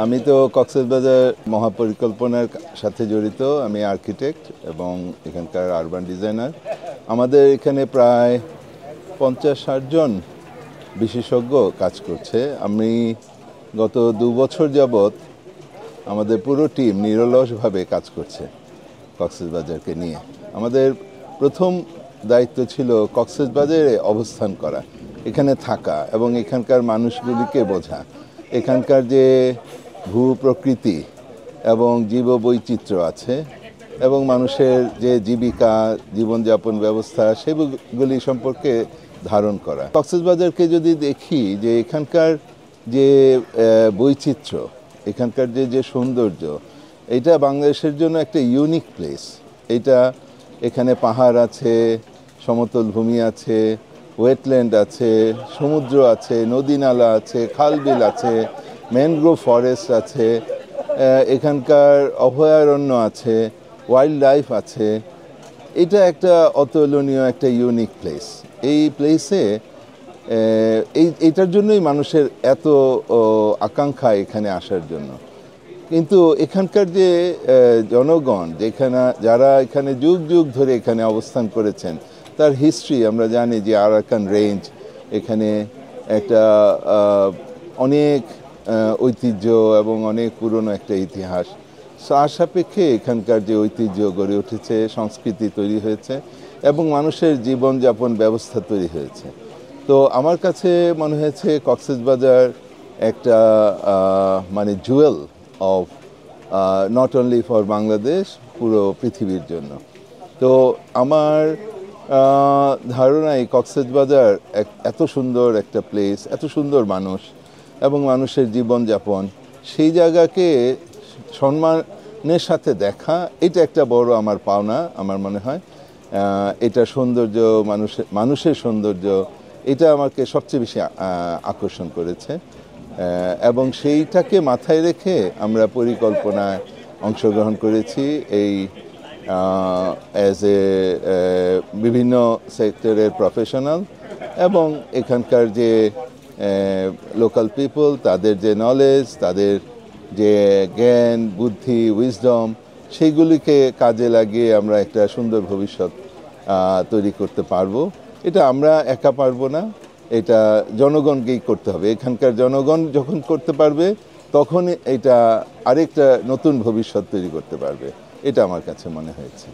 আমি তো কক্সবাজার মহাপরিকল্পনার সাথে জড়িত। আমি আর্কিটেক্ট এবং এখানকার আরবান ডিজাইনার। আমাদের এখানে প্রায় 50-60 জন বিশেষজ্ঞ কাজ করছে। আমি গত 2 বছর যাবৎ আমাদের পুরো টিম নিরলসভাবে কাজ করছে কক্সবাজারকে নিয়ে। আমাদের প্রথম দায়িত্ব ছিল কক্সবাজারে অবস্থান করা, এখানে থাকা এবং এখানকার মানুষগুলিকে বোঝা, এখানকার যে ভূ প্রকৃতি এবং জীববৈচিত্র্য আছে এবং মানুষের যে জীবিকা জীবনযাপন ব্যবস্থা সেগুলি সম্পর্কে ধারণ করা। কক্সবাজারকে যদি দেখি যে এখানকার যে বৈচিত্র্য, এখানকার যে সৌন্দর্য, এটা বাংলাদেশের জন্য একটা ইউনিক প্লেস। এখানে পাহাড় আছে, সমতল ভূমি আছে, ওয়েটল্যান্ড আছে, সমুদ্র আছে, নদী নালা আছে, খালবিল আছে, ম্যানগ্রোভ ফরেস্ট আছে, এখানকার অভয়ারণ্য আছে, ওয়াইল্ড লাইফ আছে। এটা একটা অতুলনীয় একটা ইউনিক প্লেস। এই প্লেসে এইটার জন্যই মানুষের এত আকাঙ্ক্ষা এখানে আসার জন্য। কিন্তু এখানকার যে জনগণ যারা এখানে যুগ যুগ ধরে এখানে অবস্থান করেছেন, তার হিস্ট্রি আমরা জানি যে আরাকান রেঞ্জ, এখানে একটা অনেক ঐতিহ্য এবং অনেক পুরনো একটা ইতিহাস। তার সাপেক্ষে এখানকার যে ঐতিহ্য গড়ে উঠেছে, সংস্কৃতি তৈরি হয়েছে এবং মানুষের জীবনযাপন ব্যবস্থা তৈরি হয়েছে। তো আমার কাছে মনে হয়েছে কক্সবাজার একটা মানে Jewel of not only for Bangladesh, পুরো পৃথিবীর জন্য। তো আমার ধারণায় কক্সবাজার এত সুন্দর একটা প্লেস, এত সুন্দর মানুষ এবং মানুষের জীবনযাপন, সেই জায়গাকে সম্মানের সাথে দেখা, এটা একটা বড় আমার পাওনা। আমার মনে হয় এটা সৌন্দর্য, মানুষের সৌন্দর্য, এটা আমাকে সবচেয়ে বেশি আকর্ষণ করেছে এবং সেইটাকে মাথায় রেখে আমরা পরিকল্পনায় অংশগ্রহণ করেছি। এই অ্যাজ এ বিভিন্ন সেক্টরের প্রফেশনাল এবং এখানকার যে লোকাল পিপল, তাদের যে নলেজ, তাদের যে জ্ঞান, বুদ্ধি, উইজডম, সেইগুলিকে কাজে লাগিয়ে আমরা একটা সুন্দর ভবিষ্যৎ তৈরি করতে পারবো। এটা আমরা একা পারবো না, এটা জনগণকেই করতে হবে। এখানকার জনগণ যখন করতে পারবে, তখন এটা আরেকটা নতুন ভবিষ্যৎ তৈরি করতে পারবে। এটা আমার কাছে মনে হয়েছে।